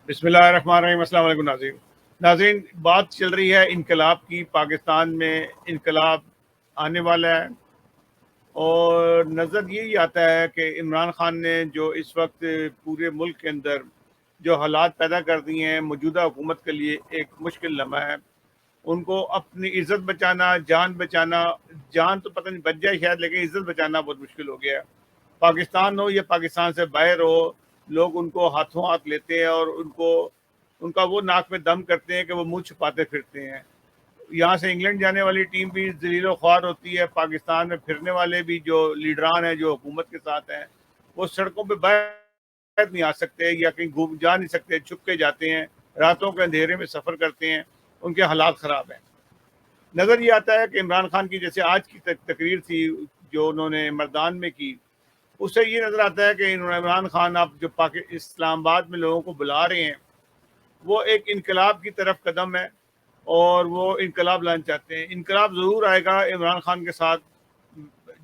بسم اللہ الرحمن الرحیم۔ السلام علیکم ناظرین، بات چل رہی ہے انقلاب کی۔ پاکستان میں انقلاب آنے والا ہے اور نظر یہی آتا ہے کہ عمران خان نے جو اس وقت پورے ملک کے اندر جو حالات پیدا کر دیے ہیں، موجودہ حکومت کے لیے ایک مشکل لمحہ ہے۔ ان کو اپنی عزت بچانا، جان بچانا، جان تو پتہ نہیں بچ جائے شاید، لیکن عزت بچانا بہت مشکل ہو گیا ہے۔ پاکستان ہو یا پاکستان سے باہر ہو، لوگ ان کو ہاتھوں ہاتھ لیتے ہیں اور ان کا وہ ناک میں دم کرتے ہیں کہ وہ منہ چھپاتے پھرتے ہیں۔ یہاں سے انگلینڈ جانے والی ٹیم بھی ذلیل و خوار ہوتی ہے، پاکستان میں پھرنے والے بھی جو لیڈران ہیں، جو حکومت کے ساتھ ہیں، وہ سڑکوں پہ باہر نہیں آ سکتے یا کہیں گھوم جا نہیں سکتے، چھپ کے جاتے ہیں، راتوں کے اندھیرے میں سفر کرتے ہیں، ان کے حالات خراب ہیں۔ نظر یہ آتا ہے کہ عمران خان کی جیسے آج کی تقریر تھی جو انہوں نے مردان میں کی، اس سے یہ نظر آتا ہے کہ عمران خان اب جو اسلام آباد میں لوگوں کو بلا رہے ہیں، وہ ایک انقلاب کی طرف قدم ہے اور وہ انقلاب لانا چاہتے ہیں۔ انقلاب ضرور آئے گا عمران خان کے ساتھ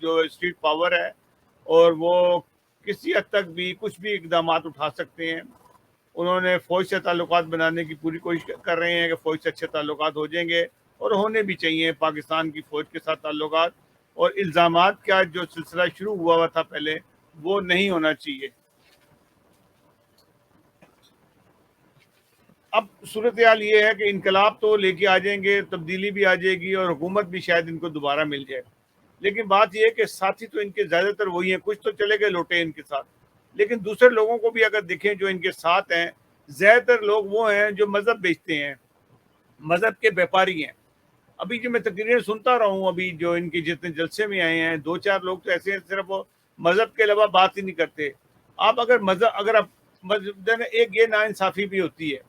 جو اسٹریٹ پاور ہے، اور وہ کسی حد تک بھی کچھ بھی اقدامات اٹھا سکتے ہیں۔ انہوں نے فوج سے تعلقات بنانے کی پوری کوشش کر رہے ہیں کہ فوج سے اچھے تعلقات ہو جائیں گے، اور ہونے بھی چاہیے پاکستان کی فوج کے ساتھ تعلقات۔ اور الزامات کا جو سلسلہ شروع ہوا تھا پہلے، وہ نہیں ہونا چاہیے۔ اب صورتحال یہ ہے کہ انقلاب تو لے کے آ جائیں گے، تبدیلی بھی آ جائے گی اور حکومت بھی شاید ان کو دوبارہ مل جائے، لیکن بات یہ ہے کہ ساتھی تو ان کے زیادہ تر وہی ہیں، کچھ تو چلے گئے لوٹے ان کے ساتھ، لیکن دوسرے لوگوں کو بھی اگر دیکھیں جو ان کے ساتھ ہیں، زیادہ تر لوگ وہ ہیں جو مذہب بیچتے ہیں، مذہب کے بیپاری ہیں۔ ابھی جو میں تقریریں سنتا رہا ہوں، ابھی جو ان کے جتنے جلسے میں آئے ہیں، دو چار لوگ تو ایسے ہیں صرف وہ مذہب کے علاوہ بات ہی نہیں کرتے۔ آپ اگر آپ مذہب، ایک یہ ناانصافی بھی ہوتی ہے،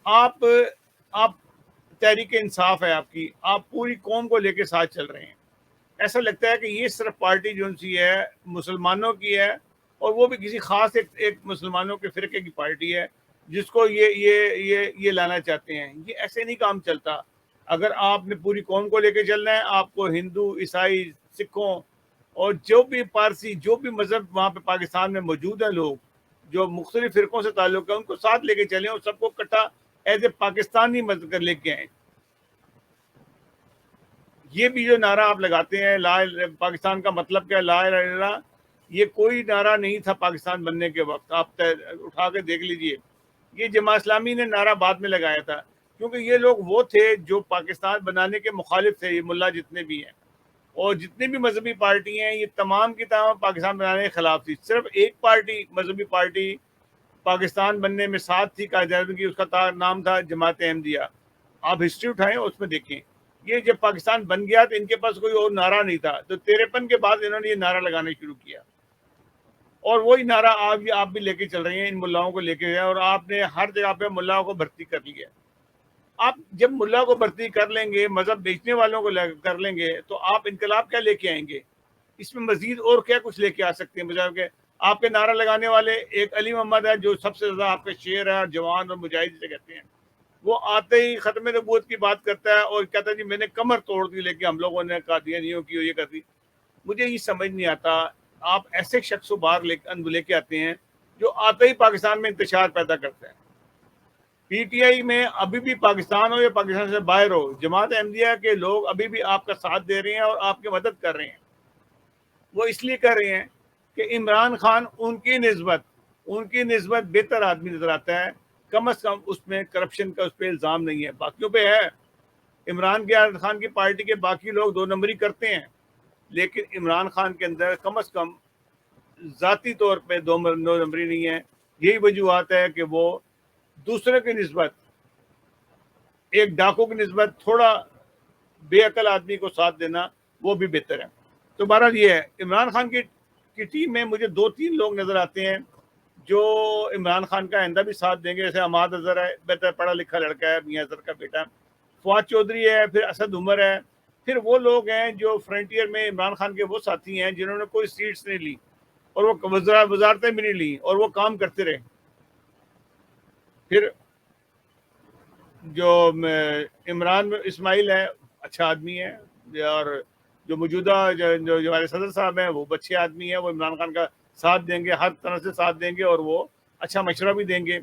آپ تحریک انصاف ہے آپ کی، آپ پوری قوم کو لے کے ساتھ چل رہے ہیں۔ ایسا لگتا ہے کہ یہ صرف پارٹی جو سی ہے مسلمانوں کی ہے، اور وہ بھی کسی خاص ایک مسلمانوں کے فرقے کی پارٹی ہے جس کو یہ لانا چاہتے ہیں۔ یہ ایسے نہیں کام چلتا۔ اگر آپ نے پوری قوم کو لے کے چلنا ہے، آپ کو ہندو، عیسائی، سکھوں اور جو بھی پارسی، جو بھی مذہب وہاں پہ پاکستان میں موجود ہیں، لوگ جو مختلف فرقوں سے تعلق ہے، ان کو ساتھ لے کے چلیں اور سب کو اکٹھا ایز اے پاکستانی مذہب کر لے کے آئیں۔ یہ بھی جو نعرہ آپ لگاتے ہیں، پاکستان کا مطلب کیا ہے، لا الہ الا اللہ، یہ کوئی نعرہ نہیں تھا پاکستان بننے کے وقت۔ آپ اٹھا کے دیکھ لیجئے، یہ جماعت اسلامی نے نعرہ بعد میں لگایا تھا، کیونکہ یہ لوگ وہ تھے جو پاکستان بنانے کے مخالف تھے۔ یہ ملا جتنے بھی ہیں اور جتنی بھی مذہبی پارٹی ہیں، یہ تمام کی تمام پاکستان بنانے کے خلاف تھی۔ صرف ایک پارٹی، مذہبی پارٹی پاکستان بننے میں ساتھ تھی، قائد اعظم کی، اس کا نام تھا جماعت احمدیہ۔ آپ ہسٹری اٹھائیں، اس میں دیکھیں۔ یہ جب پاکستان بن گیا تو ان کے پاس کوئی اور نعرہ نہیں تھا، تو 53 کے بعد انہوں نے یہ نعرہ لگانا شروع کیا، اور وہی نعرہ آپ بھی لے کے چل رہے ہیں، ان ملاؤں کو لے کے گئے، اور آپ نے ہر جگہ پہ ملاؤں کو بھرتی کر لیا۔ آپ جب ملا کو بھرتی کر لیں گے، مذہب بیچنے والوں کو کر لیں گے، تو آپ انقلاب کیا لے کے آئیں گے؟ اس میں مزید اور کیا کچھ لے کے آ سکتے ہیں؟ بجائے کہ آپ کے نعرہ لگانے والے ایک علی محمد ہے جو سب سے زیادہ آپ کے شعر ہے، جوان اور مجاہد سے کہتے ہیں، وہ آتے ہی ختم نبوت کی بات کرتا ہے اور کہتا ہے جی میں نے کمر توڑ دی، لیکن ہم لوگوں نے قادیانیوں کی یہ کر دی۔ مجھے یہ سمجھ نہیں آتا، آپ ایسے شخص کو باہر لے کے آتے ہیں جو آتے ہی پاکستان میں انتشار پیدا کرتا ہے۔ پی ٹی آئی میں ابھی بھی، پاکستان ہو یا پاکستان سے باہر ہو، جماعت احمدیہ کے لوگ ابھی بھی آپ کا ساتھ دے رہے ہیں اور آپ کی مدد کر رہے ہیں۔ وہ اس لیے کر رہے ہیں کہ عمران خان ان کی نسبت بہتر آدمی نظر آتا ہے، کم از کم اس میں کرپشن کا اس پہ الزام نہیں ہے۔ باقیوں پہ ہے، عمران خان کی پارٹی کے باقی لوگ دو نمبری کرتے ہیں، لیکن عمران خان کے اندر کم از کم ذاتی طور پہ دو نمبری نہیں ہے۔ یہی وجوہات ہے کہ وہ دوسرے کی نسبت، ایک ڈاکو کی نسبت تھوڑا بے عقل آدمی کو ساتھ دینا وہ بھی بہتر ہے۔ تو بہرحال یہ ہے، عمران خان کی ٹیم میں مجھے دو تین لوگ نظر آتے ہیں جو عمران خان کا آئندہ بھی ساتھ دیں گے، جیسے عماد اظہر ہے، بہتر پڑھا لکھا لڑکا ہے، میاں اظہر کا بیٹا، فواد چودھری ہے، پھر اسد عمر ہے، پھر وہ لوگ ہیں جو فرنٹیئر میں عمران خان کے وہ ساتھی ہیں جنہوں نے کوئی سیٹس نہیں لی اور وہ وزارتیں بھی نہیں لی اور وہ کام کرتے رہے۔ پھر جو عمران اسماعیل ہے، اچھا آدمی ہے، اور جو موجودہ جو ہمارے صدر صاحب ہیں وہ اچھے آدمی ہیں، وہ عمران خان کا ساتھ دیں گے، ہر طرح سے ساتھ دیں گے، اور وہ اچھا مشورہ بھی دیں گے.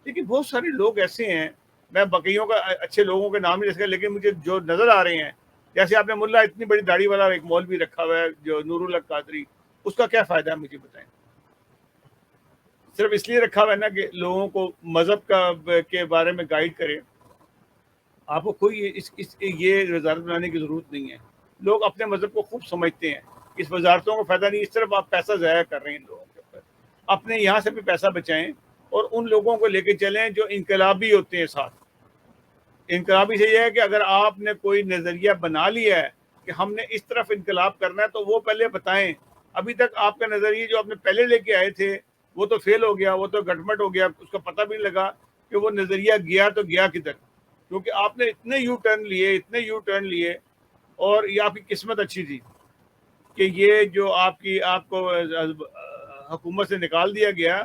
لیکن بہت سارے لوگ ایسے ہیں, میں بقیوں کا اچھے لوگوں کے نام نہیں لے سکتا, لیکن مجھے جو نظر آ رہے ہیں, جیسے آپ نے ملا اتنی بڑی داڑھی والا ایک مولوی رکھا ہوا ہے جو نور الحق قادری, اس کا کیا فائدہ ہے مجھے بتائیں؟ صرف اس لیے رکھا ہوا ہے نا کہ لوگوں کو مذہب کے بارے میں گائیڈ کرے. آپ کو کوئی یہ وزارت بنانے کی ضرورت نہیں ہے. لوگ اپنے مذہب کو خوب سمجھتے ہیں, اس وزارتوں کو فائدہ نہیں, اس طرف آپ پیسہ ضائع کر رہے ہیں لوگوں کے اوپر. اپنے یہاں سے بھی پیسہ بچائیں اور ان لوگوں کو لے کے چلیں جو انقلابی ہوتے ہیں ساتھ. انقلابی سے یہ ہے کہ اگر آپ نے کوئی نظریہ بنا لیا ہے کہ ہم نے اس طرف انقلاب کرنا ہے, تو وہ پہلے بتائیں. ابھی تک آپ کا نظریہ جو آپ نے پہلے لے کے آئے تھے وہ تو فیل ہو گیا, وہ تو گٹمٹ ہو گیا, اس کا پتہ بھی نہیں لگا کہ وہ نظریہ گیا تو گیا کدھر, کیونکہ آپ نے اتنے یو ٹرن لیے. اور یہ آپ کی قسمت اچھی تھی کہ یہ جو آپ کو حکومت سے نکال دیا گیا,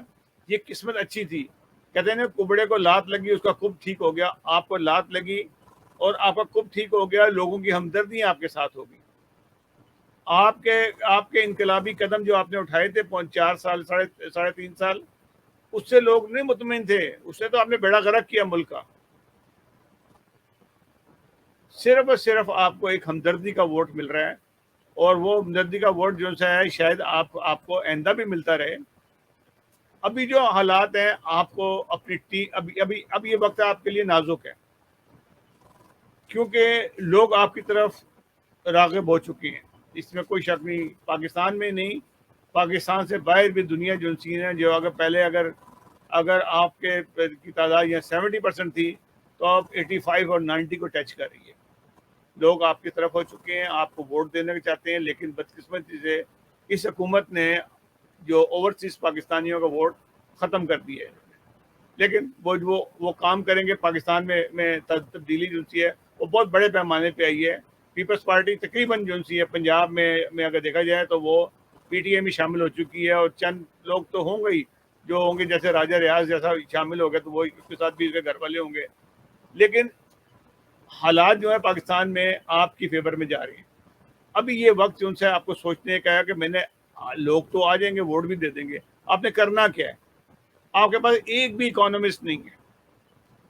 یہ قسمت اچھی تھی. کہتے ہیں نا کبڑے کو لات لگی اس کا کب ٹھیک ہو گیا. آپ کو لات لگی اور آپ کا کب ٹھیک ہو گیا, لوگوں کی ہمدردی آپ کے ساتھ ہوگی. آپ کے انقلابی قدم جو آپ نے اٹھائے تھے 4 سال 3.5 سال, اس سے لوگ نہیں مطمئن تھے, اس سے تو آپ نے بیڑا غرق کیا ملک کا. صرف اور صرف آپ کو ایک ہمدردی کا ووٹ مل رہا ہے, اور وہ ہمدردی کا ووٹ جو سا ہے شاید آپ کو آئندہ بھی ملتا رہے. ابھی جو حالات ہیں آپ کو اپنی ٹیم اب یہ وقت آپ کے لیے نازک ہے, کیونکہ لوگ آپ کی طرف راغب ہو چکے ہیں, اس میں کوئی شک نہیں. پاکستان میں نہیں, پاکستان سے باہر بھی دنیا جو سین ہے, جو اگر آپ کے کی تعداد یا 70% تھی, تو آپ 85 اور 90 کو ٹچ کر رہی ہے. لوگ آپ کی طرف ہو چکے ہیں, آپ کو ووٹ دینا چاہتے ہیں, لیکن بدقسمتی سے اس حکومت نے جو اوورسیز پاکستانیوں کا ووٹ ختم کر دیا ہے. لیکن وہ کام کریں گے. پاکستان میں تبدیلی جو سی ہے وہ بہت بڑے پیمانے پہ آئی ہے. پیپلز پارٹی تقریباً جو سی ہے پنجاب میں اگر دیکھا جائے تو وہ پی ٹی اے میں شامل ہو چکی ہے, اور چند لوگ تو ہوں گے جو ہوں گے, جیسے راجہ ریاض جیسا شامل ہو گئے تو وہ اس کے ساتھ بھی اس کے گھر والے ہوں گے. لیکن حالات جو ہے پاکستان میں آپ کی فیور میں جا رہی ہیں. ابھی یہ وقت جو ان سے آپ کو سوچنے کا ہے کہ میں نے, لوگ تو آ جائیں گے ووٹ بھی دے دیں گے, آپ نے کرنا کیا ہے. آپ کے پاس ایک بھی اکانومسٹ نہیں ہے.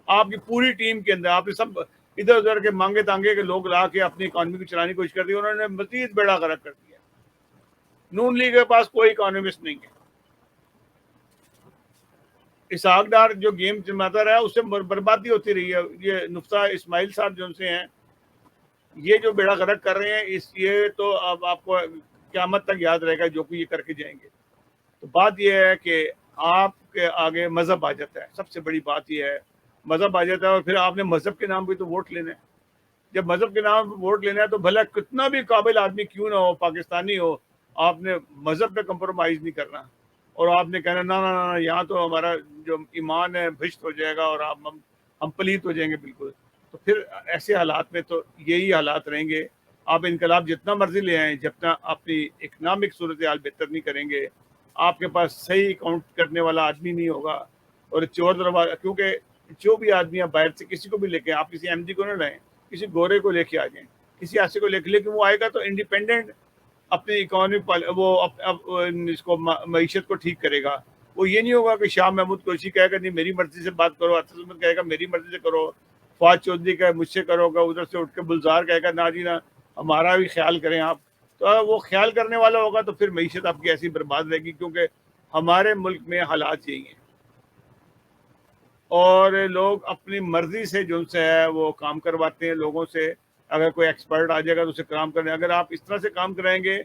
آپ کی پوری ٹیم کے اندر آپ نے سب ادھر ادھر کے مانگے تانگے کے لوگ لا کے اپنی اکانومی کو چلانے کی کوشش کر دی, انہوں نے مزید بیڑا غرق کر دیا. نون لیگ کے پاس کوئی اکانومسٹ نہیں ہے. اسحاق ڈار جو گیم جماتا رہا اس سے بربادی ہوتی رہی ہے. یہ نفتہ اسماعیل صاحب جو ان سے ہیں, یہ جو بیڑا غرق کر رہے ہیں, یہ تو اب آپ کو قیامت تک یاد رہے گا جو کہ یہ کر کے جائیں گے. تو بات یہ ہے کہ آپ کے آگے مذہب آ جاتا ہے. سب سے بڑی بات یہ ہے مذہب آ جاتا ہے, اور پھر آپ نے مذہب کے نام پہ تو ووٹ لینا ہے. جب مذہب کے نام پہ ووٹ لینا ہے تو بھلا کتنا بھی قابل آدمی کیوں نہ ہو, پاکستانی ہو, آپ نے مذہب پہ کمپرومائز نہیں کرنا. اور آپ نے کہنا نہ یہاں تو ہمارا جو ایمان ہے بھشت ہو جائے گا اور ہم پلیت ہو جائیں گے بالکل. تو پھر ایسے حالات میں تو یہی حالات رہیں گے. آپ انقلاب جتنا مرضی لے آئیں, جتنا اپنی اکنامک صورتحال بہتر نہیں کریں گے, آپ کے پاس صحیح کاؤنٹ کرنے والا آدمی نہیں ہوگا. اور چور دروازہ, کیونکہ جو بھی آدمی آپ باہر سے کسی کو بھی لے کے, آپ کسی ایم ڈی کو نہ لائیں, کسی گورے کو لے کے آ جائیں, کسی ایسے کو لے کے, لیکن وہ آئے گا تو انڈیپینڈنٹ اپنی اکانومی وہ اس کو معیشت کو ٹھیک کرے گا. وہ یہ نہیں ہوگا کہ شاہ محمود قریشی کہے گا نہیں میری مرضی سے بات کرو, ارشد احمد کہے گا میری مرضی سے کرو, فواد چودھری کہے مجھ سے کرو گا, ادھر سے اٹھ کے بلزار کہے گا نہ جی نہ ہمارا بھی خیال کریں آپ. تو وہ خیال کرنے والا ہوگا تو پھر معیشت آپ کی ایسی برباد رہے گی, کیونکہ ہمارے ملک میں حالات یہی ہیں. اور لوگ اپنی مرضی سے جو سے ہے وہ کام کرواتے ہیں لوگوں سے. اگر کوئی ایکسپرٹ آ جائے گا تو اسے کام کرنے, اگر آپ اس طرح سے کام کرائیں گے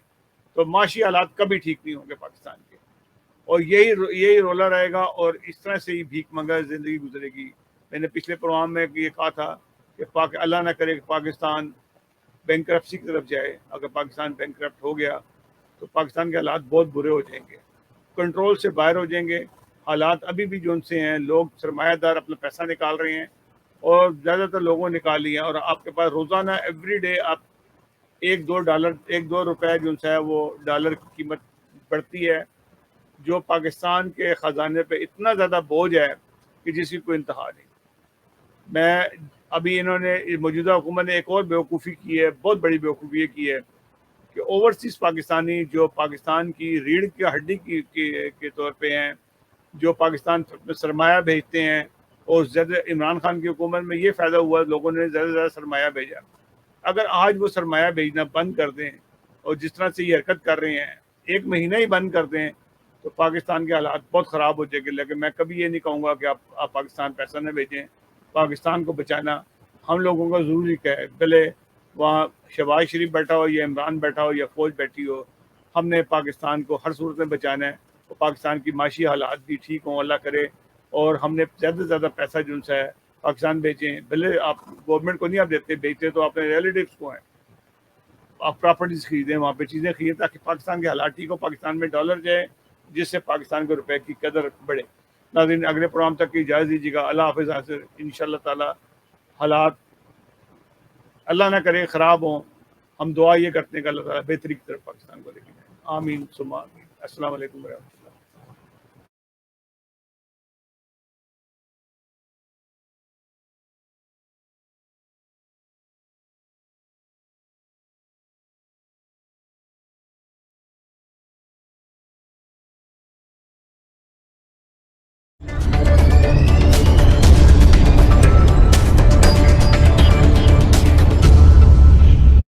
تو معاشی حالات کبھی ٹھیک نہیں ہوں گے پاکستان کے, اور یہی رولا رہے گا, اور اس طرح سے ہی بھیک منگا زندگی گزرے گی. میں نے پچھلے پروگرام میں یہ کہا تھا کہ اللہ نہ کرے کہ پاکستان بینکرپسی کی طرف جائے. اگر پاکستان بینکرپٹ ہو گیا تو پاکستان کے حالات بہت برے ہو جائیں گے, کنٹرول سے باہر ہو جائیں گے. حالات ابھی بھی جو ان سے ہیں, لوگ سرمایہ دار اپنا پیسہ نکال رہے ہیں, اور زیادہ تر لوگوں نے نکال لیا, اور آپ کے پاس روزانہ ایوری ڈے آپ $1-2 جو ان سے ہے وہ ڈالر کی قیمت بڑھتی ہے, جو پاکستان کے خزانے پہ اتنا زیادہ بوجھ ہے کہ جس کی کوئی انتہا نہیں. میں ابھی انہوں نے موجودہ حکومت نے ایک اور بیوقوفی کی ہے, بہت بڑی بیوقوفی یہ کی ہے کہ اوورسیز پاکستانی جو پاکستان کی ریڑھ کی ہڈی کے طور پہ ہیں, جو پاکستان میں سرمایہ بھیجتے ہیں، اور زیادہ عمران خان کی حکومت میں یہ فائدہ ہوا، لوگوں نے زیادہ سے زیادہ سرمایہ بھیجا. اگر آج وہ سرمایہ بھیجنا بند کر دیں اور جس طرح سے یہ حرکت کر رہے ہیں، ایک مہینہ ہی بند کر دیں، تو پاکستان کے حالات بہت خراب ہو جائے گے. لیکن میں کبھی یہ نہیں کہوں گا کہ آپ پاکستان پیسہ نہ بھیجیں. پاکستان کو بچانا ہم لوگوں کا ضروری ہے، بھلے وہاں شہباز شریف بیٹھا ہو یا عمران بیٹھا ہو یا فوج بیٹھی ہو، ہم نے پاکستان کو ہر صورت میں بچانا ہے. اور پاکستان کی معاشی حالات بھی ٹھیک ہوں، اللہ کرے، اور ہم نے زیادہ سے زیادہ پیسہ جو ہے پاکستان بھیجیں. بھلے آپ گورنمنٹ کو نہیں آپ دیتے، بیچتے تو اپنے ریلیٹیوس کو ہیں. آپ پراپرٹیز خریدیں، وہاں پہ چیزیں خریدیں، تاکہ پاکستان کے حالات ٹھیک ہو، پاکستان میں ڈالر جائے، جس سے پاکستان کے روپے کی قدر بڑھے. ناظرین، اگلے پروگرام تک کی اجازت دیجیے گا. اللہ حافظ. حاضر انشاءاللہ تعالی حالات اللہ نہ کرے خراب ہوں. ہم دعا یہ کرتے ہیں کہ اللہ تعالیٰ بہتری کی طرف پاکستان کو لے کے جائے. آمین ثم آمین. السلام علیکم ورحمۃ اللہ.